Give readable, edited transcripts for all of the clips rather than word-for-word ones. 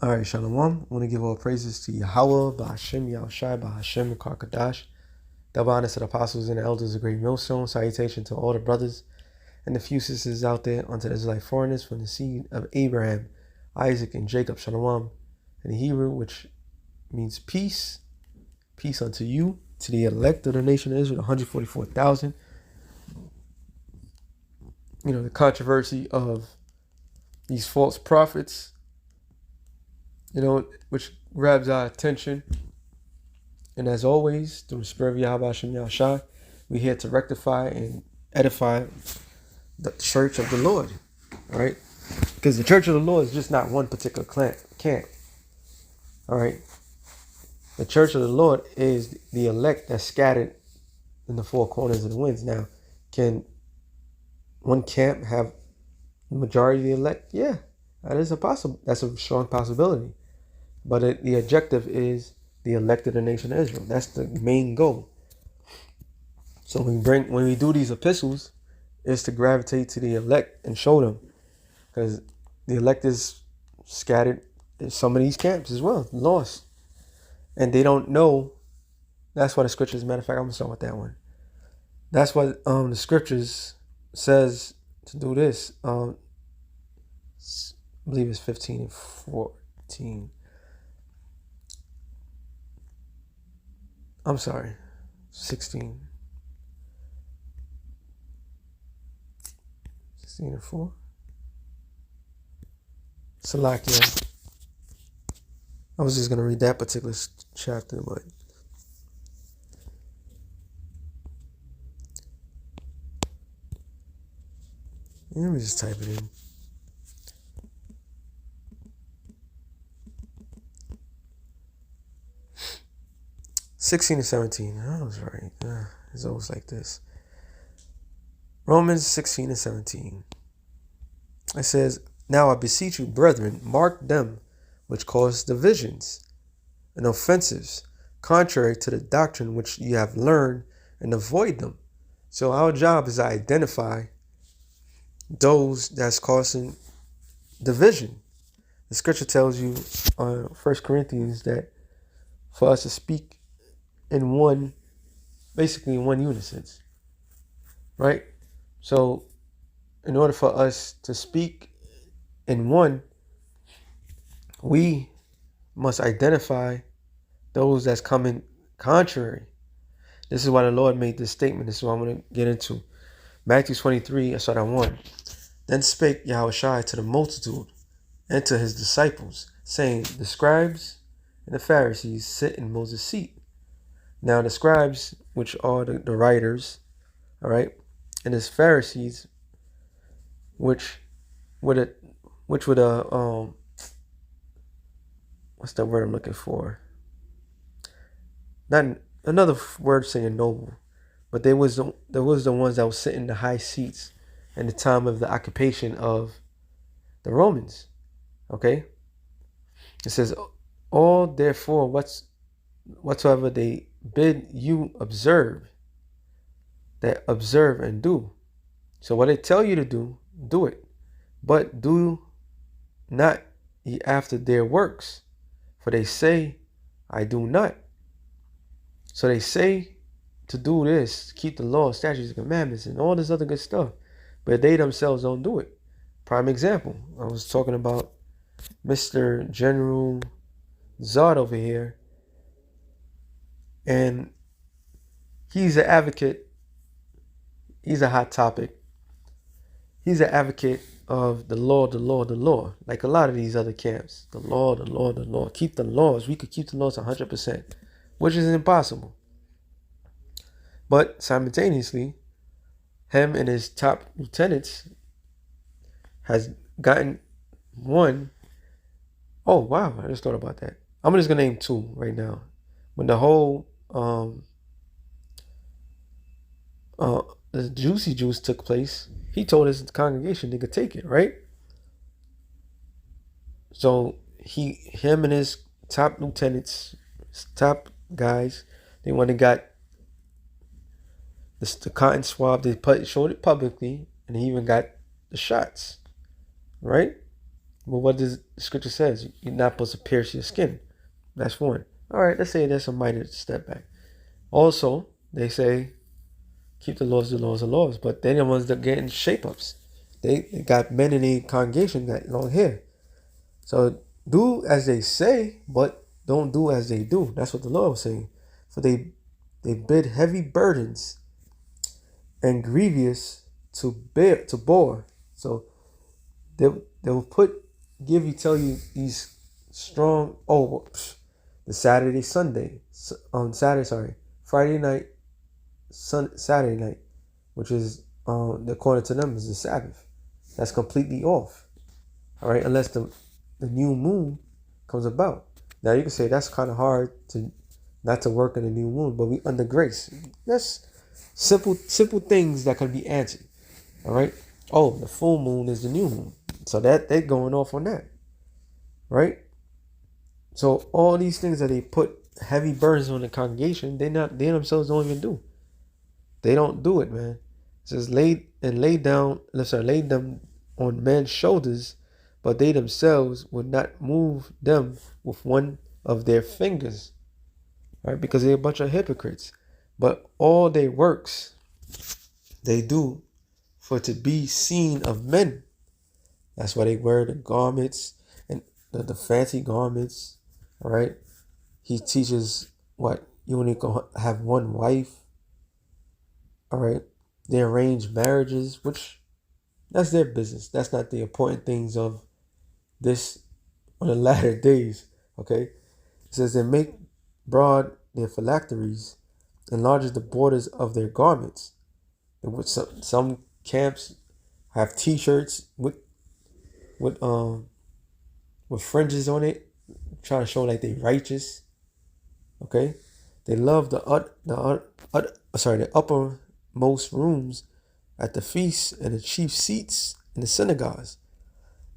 All right, Shalom. I want to give all praises to Yahweh, Ba'ashem, Yahushai, Ba'ashem, Karkadash, the honest to the apostles and the elders of Great Millstone. Salutation to all the brothers and the few sisters out there unto the Israelite foreigners from the seed of Abraham, Isaac, and Jacob. Shalom. In Hebrew, which means peace. Peace unto you, to the elect of the nation of Israel, 144,000. The controversy of these false prophets, which grabs our attention. And as always, through the Spirit of Yahweh Hashem Yahushai, we're here to rectify and edify the church of the Lord, right? Because the church of the Lord is just not one particular camp, all right? The church of the Lord is the elect that's scattered in the four corners of the winds. Now, can one camp have the majority of the elect? Yeah, that's a strong possibility. But the objective is the elect of the nation of Israel. That's the main goal. So when we do these epistles, it's to gravitate to the elect and show them, because the elect is scattered in some of these camps as well, lost, and they don't know. That's why the scriptures. Matter of fact, I'm gonna start with that one. That's what the scriptures says to do this. I believe it's 15 and 14. I'm sorry, 16. 16 and 4. Salakia. I was just going to read that particular chapter, but let me just type it in. (16 and 17). I was right. It's always like this. Romans 16 and 17. It says, "Now I beseech you, brethren, mark them which cause divisions and offenses, contrary to the doctrine which you have learned, and avoid them." So our job is to identify those that's causing division. The scripture tells you on 1 Corinthians that for us to speak in one unison, right? So in order for us to speak in one, we must identify those that's coming contrary. This is why the Lord made this statement. This is what I'm going to get into. Matthew 23, I start on 1. Then spake Yahushua to the multitude and to his disciples, saying, the scribes and the Pharisees sit in Moses' seat. Now the scribes, which are the writers, all right, and the Pharisees, which would what's the word I'm looking for? Not another word saying noble, but there was the ones that was sitting in the high seats in the time of the occupation of the Romans. Okay, it says, all therefore whatsoever they bid you observe, that observe and do. So what they tell you to do, do it, but do not ye after their works, for they say, I do not. So they say to do this, keep the law, statutes, and commandments, and all this other good stuff, but they themselves don't do it. Prime example, I was talking about Mr. General Zod over here, and he's an advocate. He's a hot topic. He's an advocate of the law, like a lot of these other camps. The law. Keep the laws. We could keep the laws 100%, which is impossible. But simultaneously, him and his top lieutenants has gotten one. Oh, wow. I just thought about that. I'm just going to name two right now. When the whole the Juicy Juice took place, he told his congregation they could take it, right? So him and his top lieutenants, top guys, they went and got the cotton swab. They showed it publicly, and he even got the shots, right? But what does the scripture says? You're not supposed to pierce your skin. That's one. All right, let's say that's a minor step back. Also, they say keep the laws, but they're the ones that get in shape-ups. They got men in the congregation that long hair. So do as they say, but don't do as they do. That's what the Lord was saying. For they bid heavy burdens and grievous to bore. So they will tell you these strong, the Friday night, Saturday night, which is according to them is the Sabbath. That's completely off. All right, unless the new moon comes about. Now you can say that's kind of hard to not to work in the new moon, but we under grace. That's simple things that can be answered. All right. Oh, the full moon is the new moon, so that they're going off on that, right? So all these things that they put heavy burdens on the congregation, they themselves don't even do. They don't do it, man. It says laid them on men's shoulders, but they themselves would not move them with one of their fingers, right? Because they're a bunch of hypocrites. But all their works they do for to be seen of men. That's why they wear the garments and the fancy garments, all right? He teaches what you only can have one wife, all right? They arrange marriages, which that's their business. That's not the important things of this on the latter days, okay? It says they make broad their phylacteries, enlarges the borders of their garments. And with some camps have T-shirts with fringes on it, trying to show like they righteous. Okay, they love the uppermost rooms at the feasts and the chief seats in the synagogues,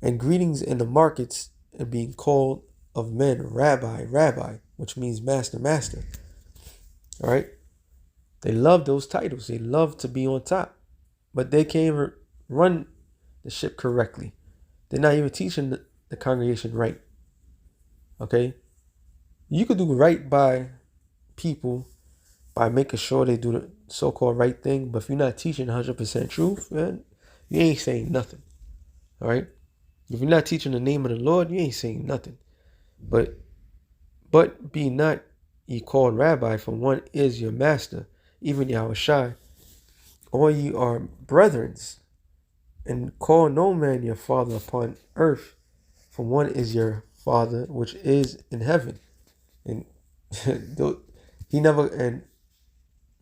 and greetings in the markets, and being called of men rabbi, rabbi, which means master, master. All right, they love those titles. They love to be on top, but they can't even run the ship correctly. They're not even teaching the congregation right. Okay, you could do right by people by making sure they do the so-called right thing, but if you're not teaching 100% truth, man, you ain't saying nothing. All right, if you're not teaching the name of the Lord, you ain't saying nothing. But be not ye called rabbi, for one is your master, even Yahushua. All ye are brethrens, and call no man your father upon earth, for one is your Father which is in heaven. And he never, and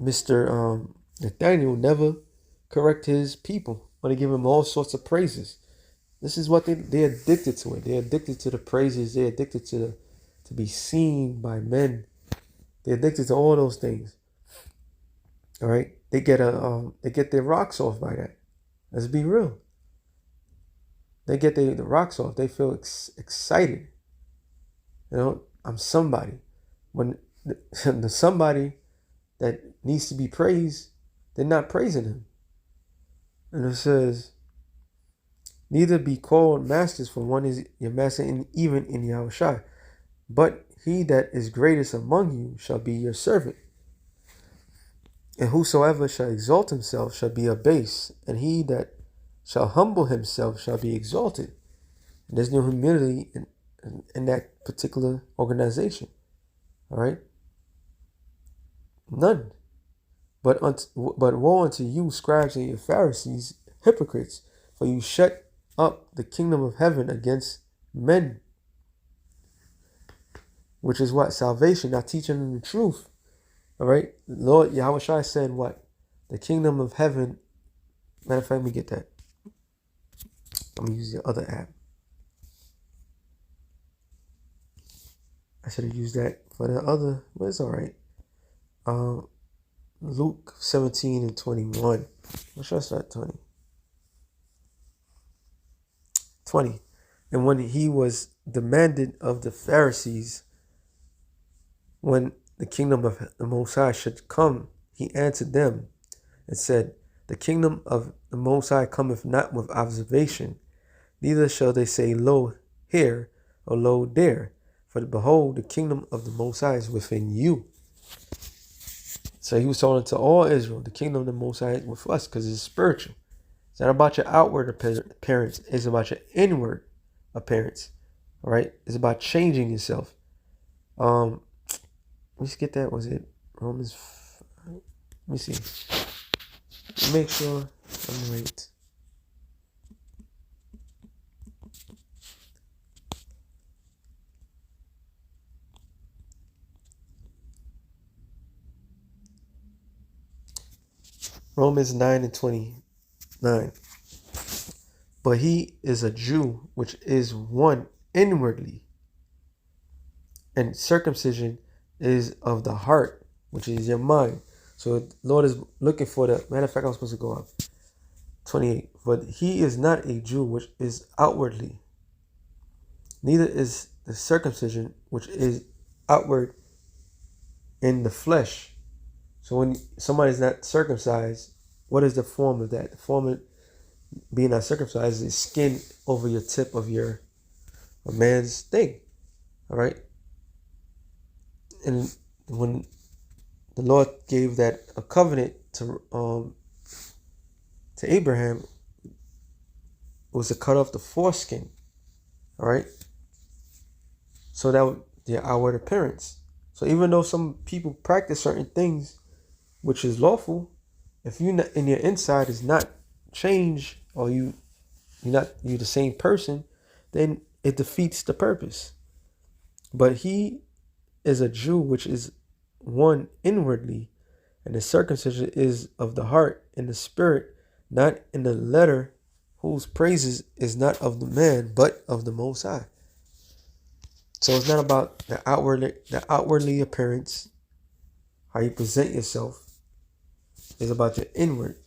Mr. Nathaniel never correct his people, but they give him all sorts of praises. This is what they're addicted to it. They're addicted to the praises. They're addicted to be seen by men. They're addicted to all those things. All right, they get their rocks off by that. Let's be real. They get the rocks off. They feel excited. You know, I'm somebody. When the somebody that needs to be praised, they're not praising him. And it says, neither be called masters, for one is your master, even in Yahushua. But he that is greatest among you shall be your servant. And whosoever shall exalt himself shall be abased, and he that shall humble himself shall be exalted. And there's no humility in that particular organization. All right? None. But woe unto you, scribes and you Pharisees, hypocrites, for you shut up the kingdom of heaven against men. Which is what? Salvation, not teaching them the truth. All right? Lord Yahushua said what? The kingdom of heaven. Matter of fact, let me get that. I'm going to use the other app. I should have used that for the other, but it's all right. Luke 17 and 21. What should I start? 20. And when he was demanded of the Pharisees, when the kingdom of the Most High should come, he answered them and said, the kingdom of the Most High cometh not with observation, neither shall they say, lo, here, or lo there. For behold, the kingdom of the Most High is within you. So he was talking to all Israel, the kingdom of the Most High is with us, because it's spiritual. It's not about your outward appearance. It's about your inward appearance. All right? It's about changing yourself. Let's get that. Was it Romans? Let me see. Make sure I'm right. Romans 9:29. But he is a Jew, which is one inwardly, and circumcision is of the heart, which is your mind. So the Lord is looking for the, matter of fact, I'm supposed to go up. 28. But he is not a Jew, which is outwardly, neither is the circumcision, which is outward in the flesh. So when somebody's not circumcised, what is the form of that? The form of being not circumcised is skin over your tip of a man's thing. All right. And when the Lord gave that a covenant to Abraham, was to cut off the foreskin. All right. So that was the outward appearance. So even though some people practice certain things, which is lawful, if you in your inside is not changed, or you're the same person, then it defeats the purpose. But he is a Jew, which is one inwardly, and the circumcision is of the heart in the spirit, not in the letter, whose praises is not of the man, but of the Most High. So it's not about the outwardly appearance, how you present yourself. It's about your inward.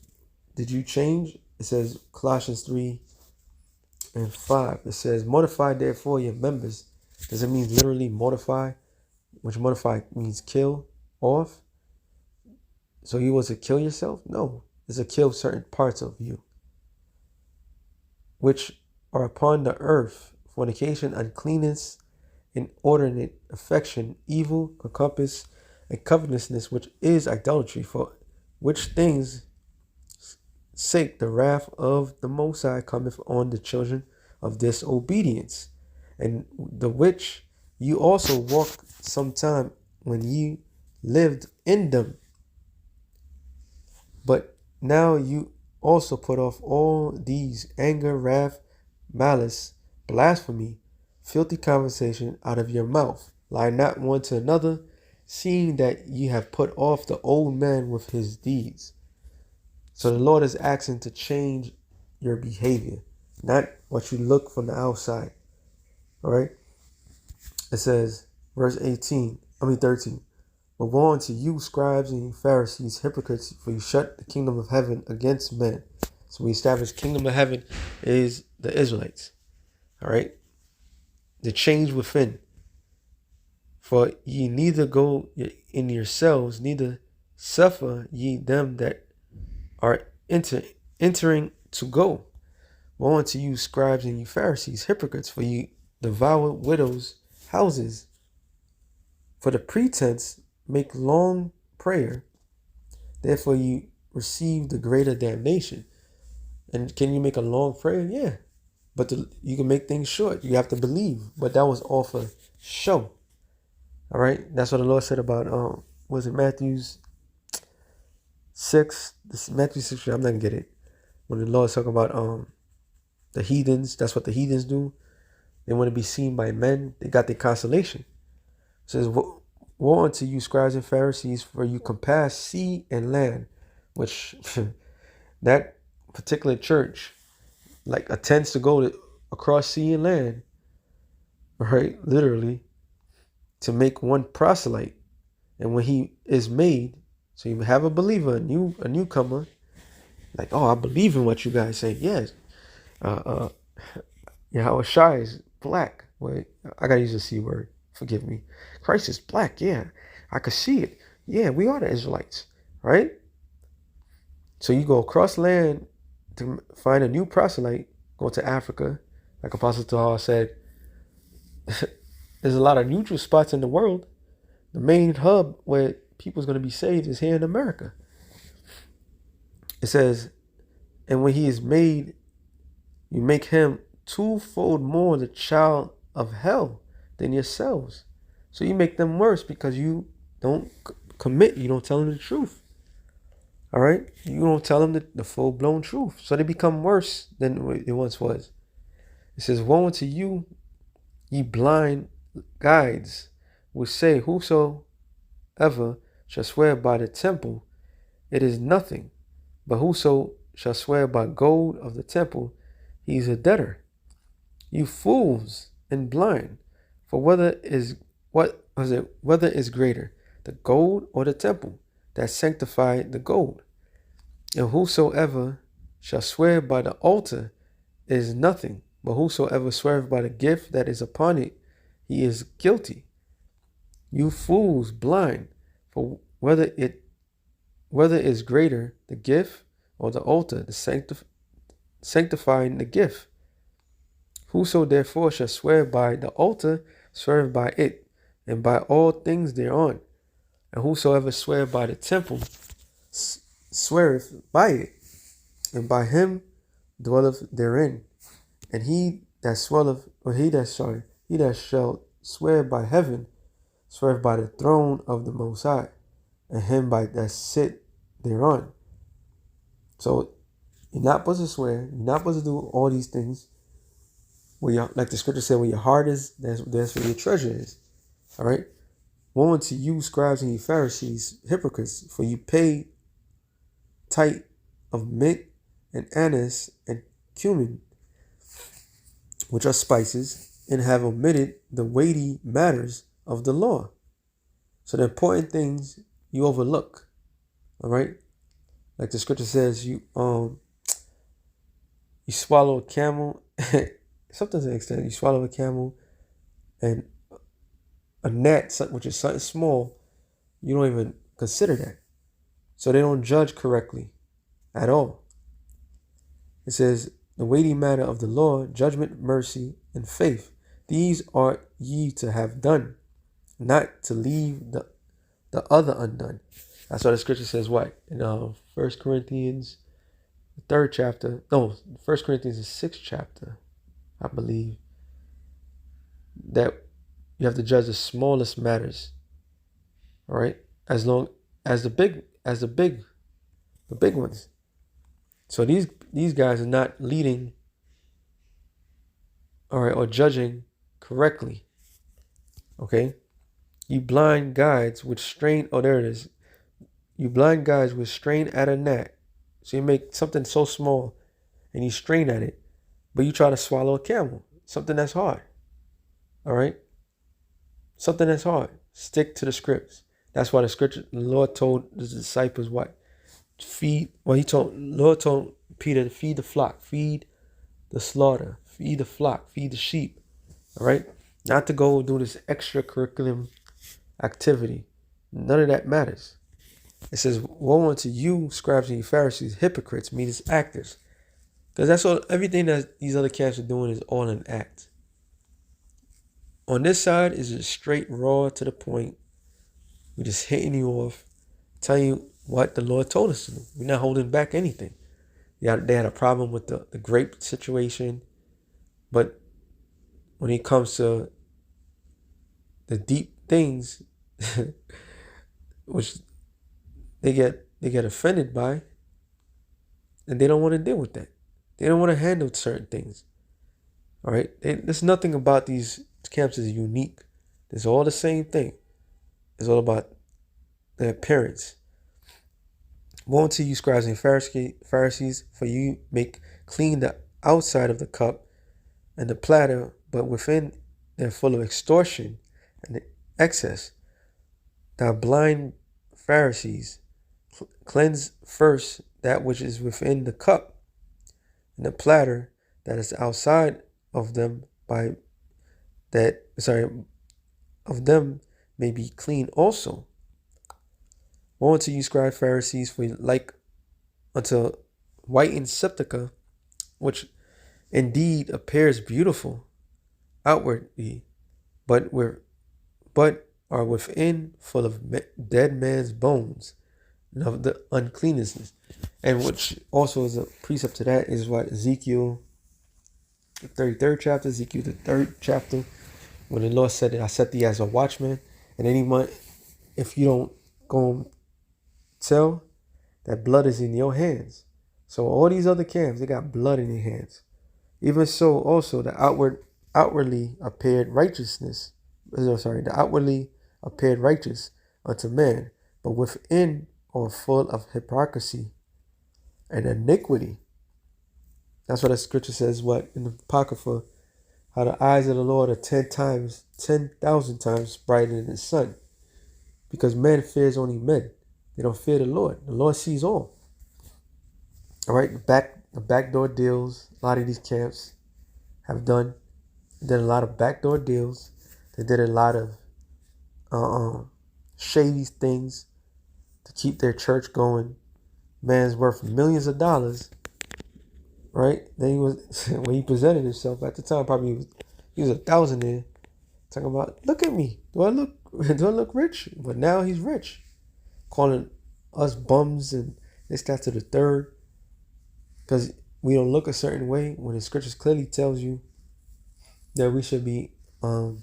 Did you change? It says Colossians 3:5. It says, mortify therefore your members. Does it mean literally mortify? Which mortify means kill off. So you was to kill yourself? No. It's to kill certain parts of you, which are upon the earth: fornication, uncleanness, inordinate affection, evil, concupiscence, and covetousness, which is idolatry, for which things sake the wrath of the Most High cometh on the children of disobedience, and the which you also walked sometime when ye lived in them. But now you also put off all these: anger, wrath, malice, blasphemy, filthy conversation out of your mouth. Lie not one to another, seeing that ye have put off the old man with his deeds. So the Lord is asking to change your behavior, not what you look from the outside. All right. It says, verse 13. But woe unto you, scribes and Pharisees, hypocrites, for you shut the kingdom of heaven against men. So we established kingdom of heaven is the Israelites. All right. The change within. For ye neither go in yourselves, neither suffer ye them that are entering to go. Woe unto you, scribes and you Pharisees, hypocrites, for you devour widows' houses. For the pretense make long prayer, therefore you receive the greater damnation. And can you make a long prayer? Yeah. But you can make things short. You have to believe. But that was all for show. All right. That's what the Lord said about, was it Matthew 6? Matthew 6, I'm not going to get it. When the Lord is talking about the heathens, that's what the heathens do. They want to be seen by men. They got their consolation. It says, woe unto you, scribes and Pharisees, for you compass sea and land, which that particular church like attempts to go across sea and land, right? Literally, to make one proselyte. And when he is made, so you have a believer, a newcomer, like, oh, I believe in what you guys say. Yes. Yahweh Shai is black. Wait, I gotta use the C word. Forgive me. Christ is black. Yeah, I could see it. Yeah, we are the Israelites, right? So you go across land to find a new proselyte, go to Africa, like Apostle Tahar said, there's a lot of neutral spots in the world. The main hub where people's going to be saved is here in America. It says, and when he is made, you make him twofold more the child of hell than yourselves. So you make them worse because you don't commit. You don't tell them the truth. All right? You don't tell them the full-blown truth. So they become worse than it once was. It says, woe unto you, ye blind guides, which say, whosoever shall swear by the temple, it is nothing. But whoso shall swear by gold of the temple, he is a debtor. You fools and blind, for whether is greater, the gold or the temple that sanctified the gold? And whosoever shall swear by the altar is nothing, but whosoever sweareth by the gift that is upon it, he is guilty. You fools, blind, for whether is greater, the gift or the altar, the sanctifying the gift. Whoso therefore shall swear by the altar, sweareth by it, and by all things thereon. And whosoever swear by the temple, sweareth by it, and by him dwelleth therein. And he that shall swear by heaven, sweareth by the throne of the Most High, and him by that sit thereon. So you're not supposed to swear. You're not supposed to do all these things. Like the scripture said, where your heart is, that's where your treasure is. All right. Woe unto you, scribes and you Pharisees, hypocrites, for you pay tithe of mint and anise and cumin, which are spices, and have omitted the weighty matters of the law. So the important things you overlook. All right. Like the scripture says, you swallow a camel, something to the extent, you swallow a camel and a gnat, which is something small, you don't even consider that. So they don't judge correctly at all. It says, the weighty matter of the law, judgment, mercy, and faith, these are ye to have done, not to leave the other undone. That's why the scripture says what? In 1 Corinthians, the 3rd chapter. No, 1 Corinthians, the 6th chapter, I believe, that you have to judge the smallest matters. All right? As long as the big ones. So these guys are not leading, all right, or judging correctly. Okay? You blind guides which strain, oh, there it is. You blind guides which strain at a gnat. So you make something so small and you strain at it, but you try to swallow a camel, something that's hard. All right? Something that's hard. Stick to the scripts. That's why the Lord told the disciples what? Lord told Peter to feed the flock, feed the slaughter, feed the flock, feed the sheep. All right? Not to go do this extracurricular activity. None of that matters. It says, woe unto you, scribes and you Pharisees, hypocrites, means actors. Because that's all, everything that these other camps are doing is all an act. On this side is just straight, raw, to the point. We're just hitting you off, telling you what the Lord told us to do. We're not holding back anything. They had a problem with the grape situation. But when it comes to the deep things, which they get offended by, and they don't want to deal with that. They don't want to handle certain things. All right? There's nothing about these camps is unique. It's all the same thing. It's all about the appearance. Woe unto you, scribes and Pharisees, for you make clean the outside of the cup and the platter, but within they're full of extortion and excess. Thou blind Pharisees, cleanse first that which is within the cup and the platter that is outside of them, of them may be clean also. Woe unto you, scribe Pharisees, for like unto whitened sepulchre, which indeed appears beautiful outwardly, but are within full of dead man's bones and of the uncleanness. And which also is a precept to that is what Ezekiel, the 33rd chapter, Ezekiel, the 3rd chapter, when the Lord said that I set thee as a watchman, and anyone, if you don't go and tell, that blood is in your hands. So all these other camps, they got blood in their hands. Even so, also the outwardly appeared righteousness, the outwardly appeared righteous unto man, but within are full of hypocrisy and iniquity. That's what the scripture says, what in the Apocrypha, how the eyes of the Lord are 10,000 times brighter than the sun. Because man fears only men. They don't fear the Lord. The Lord sees all. All right, the backdoor deals, a lot of these camps have done a lot of backdoor deals. They did a lot of shady things to keep their church going. Man's worth millions of dollars, right? Then he was when he presented himself at the time, probably he was a thousandaire. Talking about, look at me. Do I look rich? But now he's rich, calling us bums and this, that, to the third, because we don't look a certain way when the scriptures clearly tells you that we should be our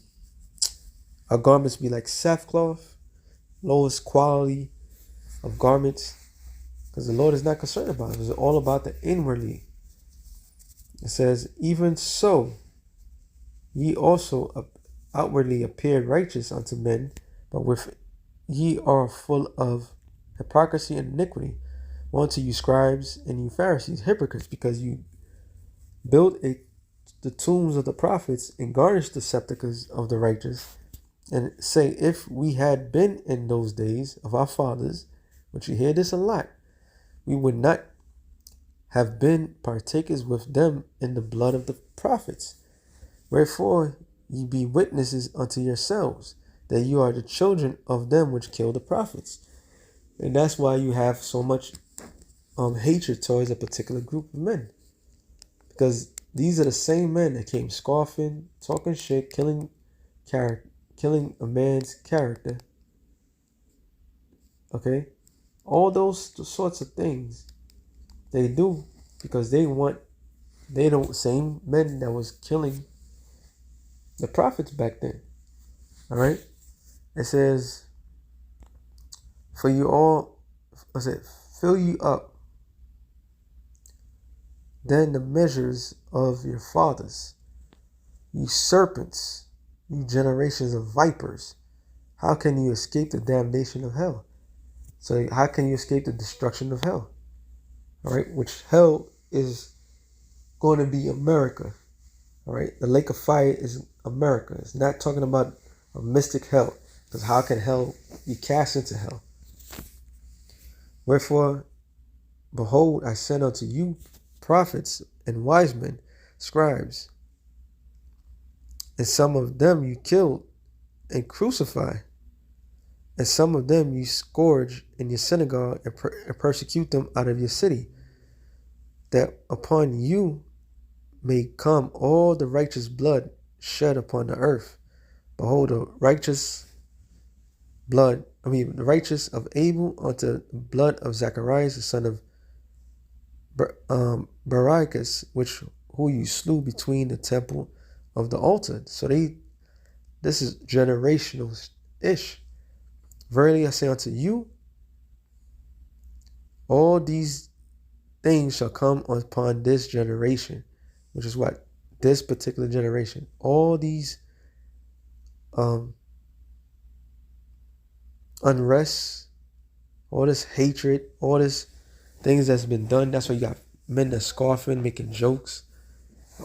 garments be like sackcloth, lowest quality of garments, because the Lord is not concerned about it. It's all about the inwardly. It says, even so, ye also outwardly appear righteous unto men, but with ye are full of hypocrisy and iniquity. Woe unto you scribes and you Pharisees, hypocrites, because you build the tombs of the prophets and garnish the sepulchres of the righteous, and say, if we had been in those days of our fathers, which you hear this a lot, we would not have been partakers with them in the blood of the prophets. Wherefore ye be witnesses unto yourselves that you are the children of them which killed the prophets. And that's why you have so much hatred towards a particular group of men, because these are the same men that came scoffing, talking shit, killing a man's character. Okay, all those sorts of things they do because they don't same men that was killing the prophets back then. All right, it says, for you all, I said, fill you up then the measures of your fathers, you serpents, you generations of vipers. How can you escape the damnation of hell? So how can you escape the destruction of hell? All right, which hell is going to be America. All right, the lake of fire is America. It's not talking about a mystic hell, because how can hell be cast into hell? Wherefore, behold, I send unto you prophets and wise men, scribes, and some of them you killed and crucify, and some of them you scourge in your synagogue and persecute them out of your city, that upon you may come all the righteous blood shed upon the earth. Behold, the righteous of Abel unto the blood of Zacharias, the son of Barachias, who you slew between the temple of the altar. So this is generational-ish. Verily I say unto you, all these things shall come upon this generation, which is what? This particular generation. All these unrest, all this hatred, all this things that's been done. That's why you got men that scoffing, making jokes.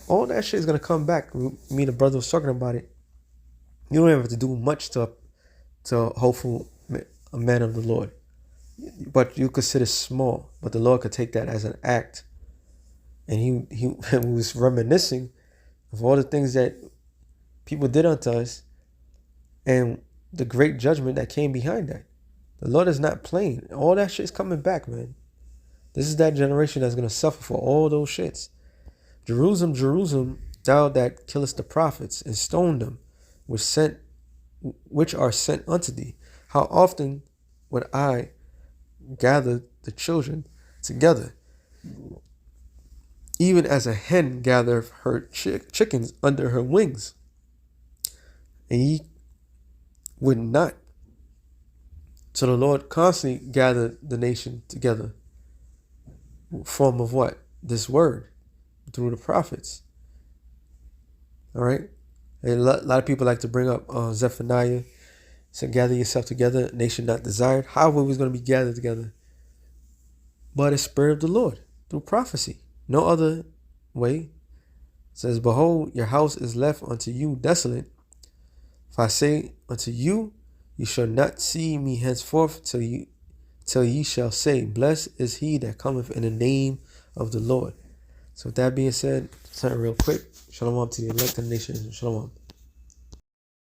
All that shit is going to come back. Me and the brother was talking about it. You don't have to do much to hopeful a man of the Lord. But you consider small. But the Lord could take that as an act. And he was reminiscing of all the things that people did unto us and the great judgment that came behind that. The Lord is not playing. All that shit is coming back, man. This is that generation that's going to suffer for all those shits. Jerusalem, Jerusalem, thou that killest the prophets and stoned them, which are sent unto thee. How often would I gather the children together, even as a hen gathereth her chickens under her wings, and ye would not. So the Lord constantly gathered the nation together. Form of what? This word, through the prophets. All right. A lot of people like to bring up Zephaniah. So gather yourself together, nation not desired. How we was going to be gathered together? By the Spirit of the Lord, through prophecy. No other way. It says, behold, your house is left unto you desolate. If I say unto you, you shall not see me henceforth till ye shall say, blessed is he that cometh in the name of the Lord. So with that being said, turn real quick. Shalom to the elected nation. Shalom.